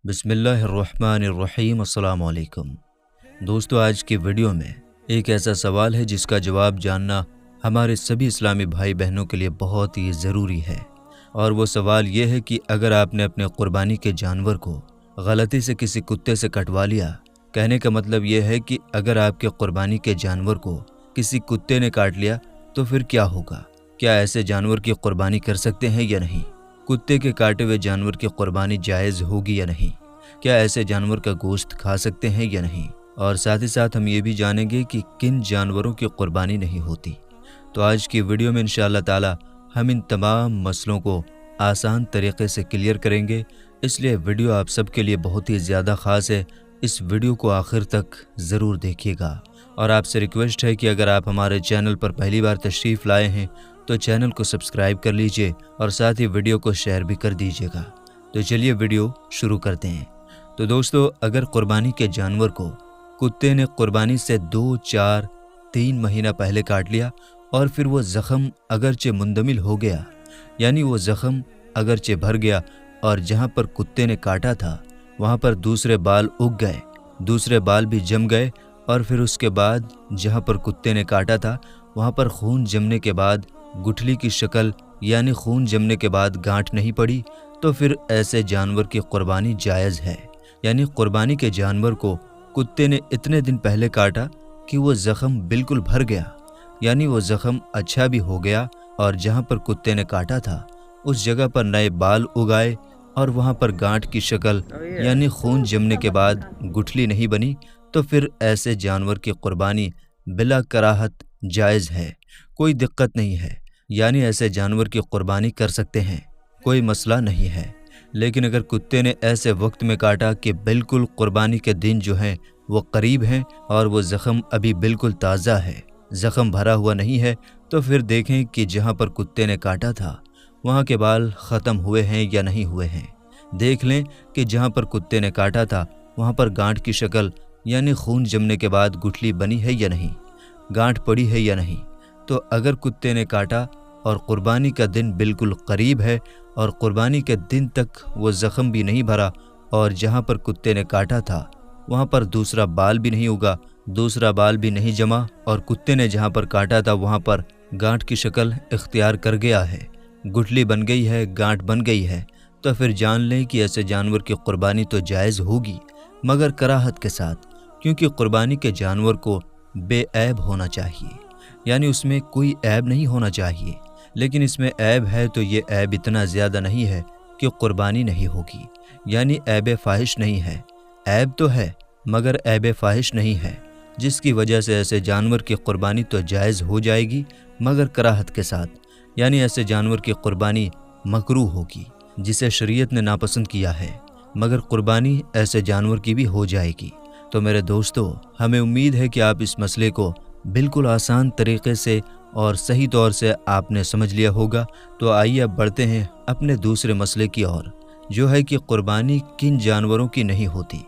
بسم اللہ الرحمن الرحیم۔ السلام علیکم دوستو، آج کی ویڈیو میں ایک ایسا سوال ہے جس کا جواب جاننا ہمارے سبھی اسلامی بھائی بہنوں کے لیے بہت ہی ضروری ہے، اور وہ سوال یہ ہے کہ اگر آپ نے اپنے قربانی کے جانور کو غلطی سے کسی کتے سے کٹوا لیا، کہنے کا مطلب یہ ہے کہ اگر آپ کے قربانی کے جانور کو کسی کتے نے کاٹ لیا تو پھر کیا ہوگا؟ کیا ایسے جانور کی قربانی کر سکتے ہیں یا نہیں؟ کتے کے کاٹے ہوئے جانور کی قربانی جائز ہوگی یا نہیں؟ کیا ایسے جانور کا گوشت کھا سکتے ہیں یا نہیں؟ اور ساتھ ہی ساتھ ہم یہ بھی جانیں گے کہ کن جانوروں کی قربانی نہیں ہوتی۔ تو آج کی ویڈیو میں انشاءاللہ تعالی ہم ان تمام مسئلوں کو آسان طریقے سے کلیئر کریں گے، اس لیے ویڈیو آپ سب کے لیے بہت ہی زیادہ خاص ہے۔ اس ویڈیو کو آخر تک ضرور دیکھیے گا، اور آپ سے ریکویسٹ ہے کہ اگر آپ ہمارے چینل پر پہلی بار تشریف لائے ہیں تو چینل کو سبسکرائب کر لیجئے اور ساتھ ہی ویڈیو کو شیئر بھی کر دیجئے گا۔ تو چلیے ویڈیو شروع کرتے ہیں۔ تو دوستو، اگر قربانی کے جانور کو کتے نے قربانی سے 2، 4، 3 مہینہ پہلے کاٹ لیا اور پھر وہ زخم اگرچہ مندمل ہو گیا، یعنی وہ زخم اگرچہ بھر گیا اور جہاں پر کتے نے کاٹا تھا وہاں پر دوسرے بال اگ گئے، دوسرے بال بھی جم گئے، اور پھر اس کے بعد جہاں پر کتے نے کاٹا تھا وہاں پر خون جمنے کے بعد گٹھلی کی شکل یعنی خون جمنے کے بعد گانٹھ نہیں پڑی، تو پھر ایسے جانور کی قربانی جائز ہے۔ یعنی قربانی کے جانور کو کتے نے اتنے دن پہلے کاٹا کہ وہ زخم بالکل بھر گیا، یعنی وہ زخم اچھا بھی ہو گیا، اور جہاں پر کتے نے کاٹا تھا اس جگہ پر نئے بال اگائے اور وہاں پر گانٹھ کی شکل یعنی خون جمنے کے بعد گٹھلی نہیں بنی، تو پھر ایسے جانور کی قربانی بلا کراہت جائز ہے، کوئی دقت نہیں ہے، یعنی ایسے جانور کی قربانی کر سکتے ہیں، کوئی مسئلہ نہیں ہے۔ لیکن اگر کتے نے ایسے وقت میں کاٹا کہ بالکل قربانی کے دن جو ہیں وہ قریب ہیں اور وہ زخم ابھی بالکل تازہ ہے، زخم بھرا ہوا نہیں ہے، تو پھر دیکھیں کہ جہاں پر کتے نے کاٹا تھا وہاں کے بال ختم ہوئے ہیں یا نہیں ہوئے ہیں۔ دیکھ لیں کہ جہاں پر کتے نے کاٹا تھا وہاں پر گانٹھ کی شکل یعنی خون جمنے کے بعد گٹھلی بنی ہے یا نہیں، گانٹھ پڑی ہے یا نہیں۔ تو اگر کتے نے کاٹا اور قربانی کا دن بالکل قریب ہے اور قربانی کے دن تک وہ زخم بھی نہیں بھرا اور جہاں پر کتے نے کاٹا تھا وہاں پر دوسرا بال بھی نہیں اگا، دوسرا بال بھی نہیں جما، اور کتے نے جہاں پر کاٹا تھا وہاں پر گانٹھ کی شکل اختیار کر گیا ہے، گٹھلی بن گئی ہے، گانٹھ بن گئی ہے، تو پھر جان لیں کہ ایسے جانور کی قربانی تو جائز ہوگی مگر کراہت کے ساتھ، کیونکہ قربانی کے جانور کو بے عیب ہونا چاہیے، یعنی اس میں کوئی عیب نہیں ہونا چاہیے۔ لیکن اس میں عیب ہے تو یہ عیب اتنا زیادہ نہیں ہے کہ قربانی نہیں ہوگی، یعنی عیب فاحش نہیں ہے، عیب تو ہے مگر عیب فاحش نہیں ہے، جس کی وجہ سے ایسے جانور کی قربانی تو جائز ہو جائے گی مگر کراہت کے ساتھ، یعنی ایسے جانور کی قربانی مکروہ ہوگی جسے شریعت نے ناپسند کیا ہے، مگر قربانی ایسے جانور کی بھی ہو جائے گی۔ تو میرے دوستو، ہمیں امید ہے کہ آپ اس مسئلے کو بالکل آسان طریقے سے اور صحیح طور سے آپ نے سمجھ لیا ہوگا۔ تو آئیے اب بڑھتے ہیں اپنے دوسرے مسئلے کی اور، جو ہے کہ قربانی کن جانوروں کی نہیں ہوتی۔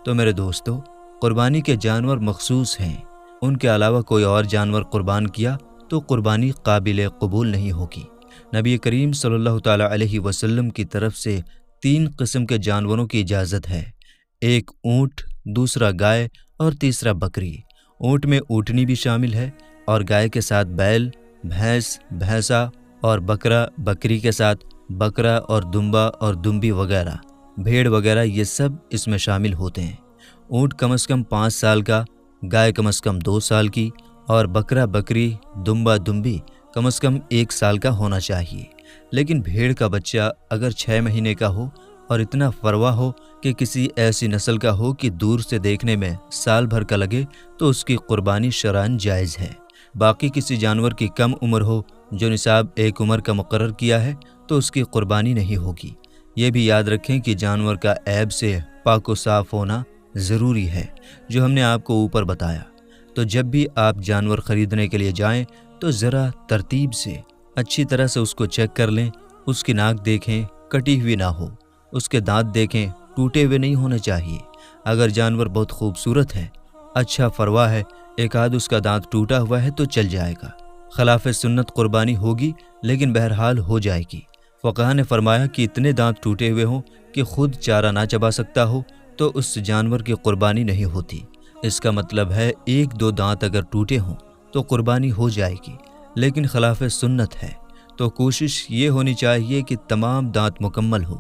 تو میرے دوستو، قربانی کے جانور مخصوص ہیں، ان کے علاوہ کوئی اور جانور قربان کیا تو قربانی قابل قبول نہیں ہوگی۔ نبی کریم صلی اللہ تعالیٰ علیہ وسلم کی طرف سے 3 قسم کے جانوروں کی اجازت ہے، ایک اونٹ، دوسرا گائے اور تیسرا بکری۔ اونٹ میں اونٹنی بھی شامل ہے، اور گائے کے ساتھ بیل، بھینس، بھینسا، اور بکرا، بکری کے ساتھ بکرا اور دمبا اور دمبی وغیرہ، بھیڑ وغیرہ، یہ سب اس میں شامل ہوتے ہیں۔ اونٹ کم از کم 5 سال کا، گائے کم از کم 2 سال کی، اور بکرا، بکری، دمبا، دمبی کم از کم 1 سال کا ہونا چاہیے۔ لیکن بھیڑ کا بچہ اگر 6 مہینے کا ہو اور اتنا فروا ہو کہ کسی ایسی نسل کا ہو کہ دور سے دیکھنے میں سال بھر کا لگے تو اس کی قربانی شرعاً جائز ہے۔ باقی کسی جانور کی کم عمر ہو جو نصاب 1 عمر کا مقرر کیا ہے تو اس کی قربانی نہیں ہوگی۔ یہ بھی یاد رکھیں کہ جانور کا عیب سے پاک و صاف ہونا ضروری ہے، جو ہم نے آپ کو اوپر بتایا۔ تو جب بھی آپ جانور خریدنے کے لیے جائیں تو ذرا ترتیب سے اچھی طرح سے اس کو چیک کر لیں، اس کی ناک دیکھیں کٹی ہوئی نہ ہو، اس کے دانت دیکھیں ٹوٹے ہوئے نہیں ہونے چاہیے۔ اگر جانور بہت خوبصورت ہے، اچھا فروا ہے، ایک آدھ اس کا دانت ٹوٹا ہوا ہے تو چل جائے گا، خلاف سنت قربانی ہوگی لیکن بہرحال ہو جائے گی۔ فقہاء نے فرمایا کہ اتنے دانت ٹوٹے ہوئے ہوں کہ خود چارہ نہ چبا سکتا ہو تو اس جانور کی قربانی نہیں ہوتی۔ اس کا مطلب ہے 1-2 دانت اگر ٹوٹے ہوں تو قربانی ہو جائے گی، لیکن خلاف سنت ہے تو کوشش یہ ہونی چاہیے کہ تمام دانت مکمل ہو،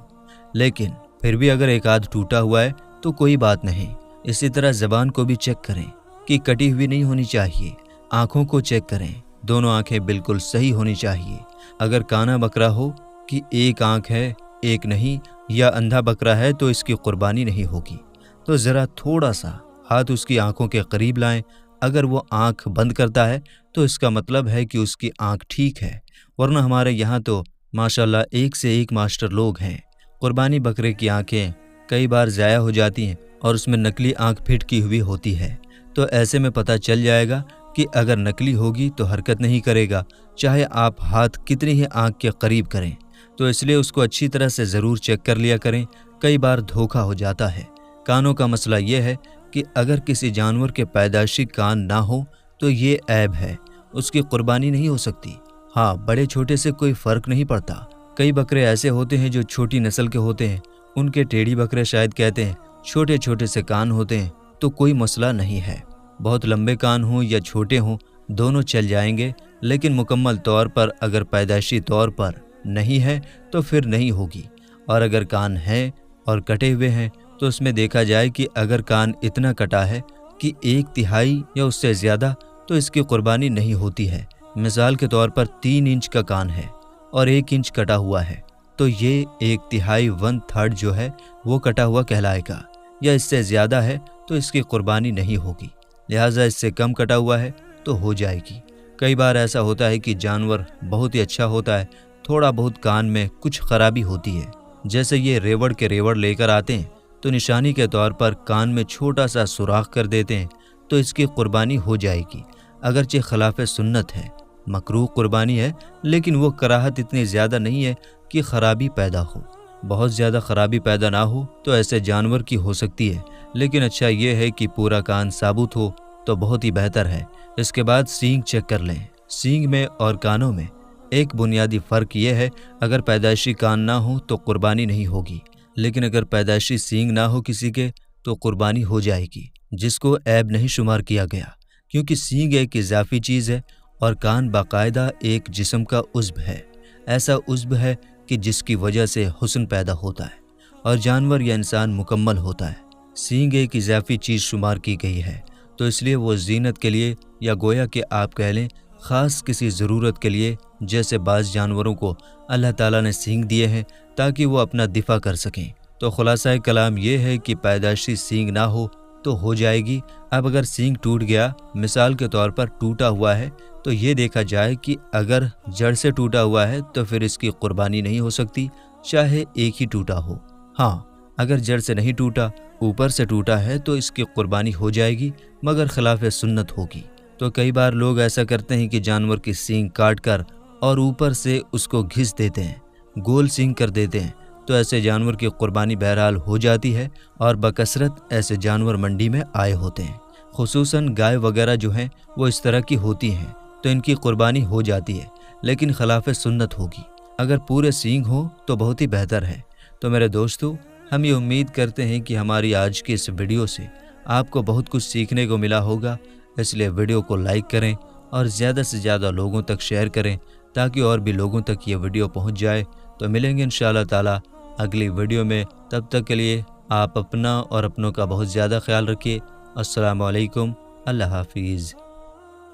لیکن پھر بھی اگر ایک آدھ ٹوٹا ہوا ہے تو کوئی بات نہیں۔ اسی طرح زبان کو بھی چیک کریں کہ کٹی ہوئی نہیں ہونی چاہیے۔ آنکھوں کو چیک کریں، دونوں آنکھیں بالکل صحیح ہونی چاہیے۔ اگر کانا بکرا ہو کہ ایک آنکھ ہے ایک نہیں، یا اندھا بکرا ہے تو اس کی قربانی نہیں ہوگی، تو ذرا تھوڑا سا ہاتھ اس کی آنکھوں کے قریب لائیں۔ اگر وہ آنکھ بند کرتا ہے تو اس کا مطلب ہے کہ اس کی آنکھ ٹھیک ہے، ورنہ ہمارے یہاں تو ماشاءاللہ ایک سے ایک ماسٹر لوگ ہیں۔ قربانی بکرے کی آنکھیں کئی بار ضائع ہو جاتی ہیں اور اس میں نکلی آنکھ فٹ کی ہوئی ہوتی ہے، تو ایسے میں پتہ چل جائے گا کہ اگر نکلی ہوگی تو حرکت نہیں کرے گا، چاہے آپ ہاتھ کتنی ہی آنکھ کے قریب کریں۔ تو اس لیے اس کو اچھی طرح سے ضرور چیک کر لیا کریں، کئی بار دھوکہ ہو جاتا ہے۔ کانوں کا مسئلہ یہ ہے کہ اگر کسی جانور کے پیدائشی کان نہ ہو تو یہ عیب ہے، اس کی قربانی نہیں ہو سکتی۔ ہاں، بڑے چھوٹے سے کوئی فرق نہیں پڑتا۔ کئی بکرے ایسے ہوتے ہیں جو چھوٹی نسل کے ہوتے ہیں، ان کے ٹیڑھی بکرے شاید کہتے ہیں، چھوٹے چھوٹے سے کان ہوتے ہیں تو کوئی مسئلہ نہیں ہے۔ بہت لمبے کان ہوں یا چھوٹے ہوں دونوں چل جائیں گے، لیکن مکمل طور پر اگر پیدائشی طور پر نہیں ہے تو پھر نہیں ہوگی۔ اور اگر کان ہیں اور کٹے ہوئے ہیں تو اس میں دیکھا جائے کہ اگر کان اتنا کٹا ہے کہ 1/3 یا اس سے زیادہ تو اس کی قربانی نہیں ہوتی ہے۔ مثال کے طور پر 3 انچ کا کان ہے اور 1 انچ کٹا ہوا ہے تو یہ 1/3 1/3 جو ہے وہ کٹا ہوا کہلائے گا، یا اس سے زیادہ ہے تو اس کی قربانی نہیں ہوگی، لہٰذا اس سے کم کٹا ہوا ہے تو ہو جائے گی۔ کئی بار ایسا ہوتا ہے کہ جانور بہت ہی اچھا ہوتا ہے، تھوڑا بہت کان میں کچھ خرابی ہوتی ہے، جیسے یہ ریوڑ کے ریوڑ لے کر آتے ہیں تو نشانی کے طور پر کان میں چھوٹا سا سوراخ کر دیتے ہیں تو اس کی قربانی ہو جائے گی، اگرچہ خلاف سنت ہے، مکروہ قربانی ہے، لیکن وہ کراہت اتنی زیادہ نہیں ہے کہ خرابی پیدا ہو۔ بہت زیادہ خرابی پیدا نہ ہو تو ایسے جانور کی ہو سکتی ہے، لیکن اچھا یہ ہے کہ پورا کان ثابت ہو تو بہت ہی بہتر ہے۔ اس کے بعد سینگ چیک کر لیں۔ سینگ میں اور کانوں میں ایک بنیادی فرق یہ ہے، اگر پیدائشی کان نہ ہو تو قربانی نہیں ہوگی، لیکن اگر پیدائشی سینگ نہ ہو کسی کے تو قربانی ہو جائے گی، جس کو عیب نہیں شمار کیا گیا، کیونکہ سینگ ایک اضافی چیز ہے اور کان باقاعدہ ایک جسم کا عضو ہے، ایسا عضو ہے کہ جس کی وجہ سے حسن پیدا ہوتا ہے اور جانور یا انسان مکمل ہوتا ہے۔ سینگ ایک اضافی چیز شمار کی گئی ہے، تو اس لیے وہ زینت کے لیے یا گویا کہ آپ کہہ لیں خاص کسی ضرورت کے لیے، جیسے بعض جانوروں کو اللہ تعالیٰ نے سینگ دیے ہیں تاکہ وہ اپنا دفاع کر سکیں۔ تو خلاصہ کلام یہ ہے کہ پیدائشی سینگ نہ ہو تو ہو جائے گی۔ اب اگر سینگ ٹوٹ گیا، مثال کے طور پر ٹوٹا ہوا ہے، تو یہ دیکھا جائے کہ اگر جڑ سے ٹوٹا ہوا ہے تو پھر اس کی قربانی نہیں ہو سکتی، چاہے ایک ہی ٹوٹا ہو۔ ہاں، اگر جڑ سے نہیں ٹوٹا، اوپر سے ٹوٹا ہے تو اس کی قربانی ہو جائے گی، مگر خلاف سنت ہوگی۔ تو کئی بار لوگ ایسا کرتے ہیں کہ جانور کی سینگ کاٹ کر اور اوپر سے اس کو گھس دیتے ہیں، گول سینگ کر دیتے ہیں، تو ایسے جانور کی قربانی بہرحال ہو جاتی ہے، اور بکثرت ایسے جانور منڈی میں آئے ہوتے ہیں، خصوصاً گائے وغیرہ جو ہیں وہ اس طرح کی ہوتی ہیں، تو ان کی قربانی ہو جاتی ہے، لیکن خلاف سنت ہوگی۔ اگر پورے سینگ ہو تو بہت ہی بہتر ہے۔ تو میرے دوستو، ہم یہ امید کرتے ہیں کہ ہماری آج کی اس ویڈیو سے آپ کو بہت کچھ سیکھنے کو ملا ہوگا، اس لیے ویڈیو کو لائک کریں اور زیادہ سے زیادہ لوگوں تک شیئر کریں تاکہ اور بھی لوگوں تک یہ ویڈیو پہنچ جائے۔ تو ملیں گے انشاءاللہ تعالی اگلی ویڈیو میں، تب تک کے لیے آپ اپنا اور اپنوں کا بہت زیادہ خیال رکھیے۔ السلام علیکم، اللہ حافظ۔